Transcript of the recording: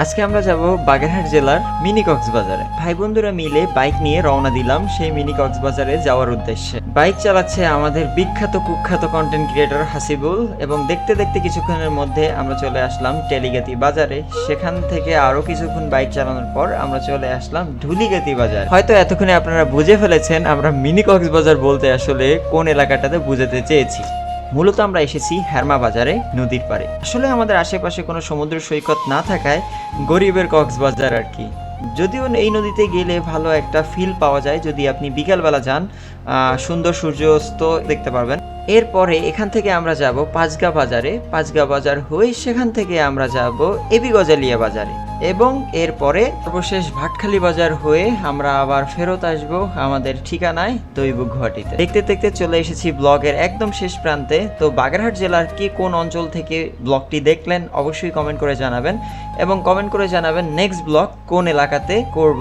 আজকে আমরা যাব বাগেরহাট জেলার মিনি কক্সবাজারে। ভাই বন্ধুরা মিলে বাইক নিয়ে রওনা দিলাম সেই মিনি কক্সবাজারে যাওয়ার উদ্দেশ্যে। বাইক চালাচ্ছে আমাদের বিখ্যাত কুখ্যাত কন্টেন্ট ক্রিয়েটর হাসিবুল, এবং দেখতে দেখতে কিছুক্ষণের মধ্যে আমরা চলে আসলাম টেলিগাতি বাজারে। সেখান থেকে আরো কিছুক্ষণ বাইক চালানোর পর আমরা চলে আসলাম ঢুলিগাতি বাজার। হয়তো এতক্ষণে আপনারা বুঝে ফেলেছেন আমরা মিনি কক্সবাজার বলতে আসলে কোন এলাকাটাতে বুঝাতে চেয়েছি। মূলত আমরা এসেছি হেরমা বাজারে, নদীর পাড়ে। আসলে আমাদের আশেপাশে কোনো সমুদ্র সৈকত না থাকায় গরিবের কক্সবাজার আর কি। যদিও এই নদীতে গেলে ভালো একটা ফিল পাওয়া যায়, যদি আপনি বিকালবেলা যান সুন্দর সূর্যাস্ত দেখতে পারবেন। এরপরে এখান থেকে আমরা যাব পাঁচগা বাজারে, পাঁচগা বাজার হয়ে সেখান থেকে আমরা যাব এবি গজালিয়া বাজারে, এবং এরপরে সর্বশেষ ভাটখালি বাজার হয়ে আমরা আবার ফেরত আসব আমাদের ঠিকানায় দৈব গুয়াহাটিতে। দেখতে দেখতে চলে এসেছি ব্লগের একদম শেষ প্রান্তে। তো বাগেরহাট জেলার কি কোন অঞ্চল থেকে ব্লগটি দেখলেন অবশ্যই কমেন্ট করে জানাবেন, এবং কমেন্ট করে জানাবেন নেক্সট ব্লগ কোন এলাকাতে করব।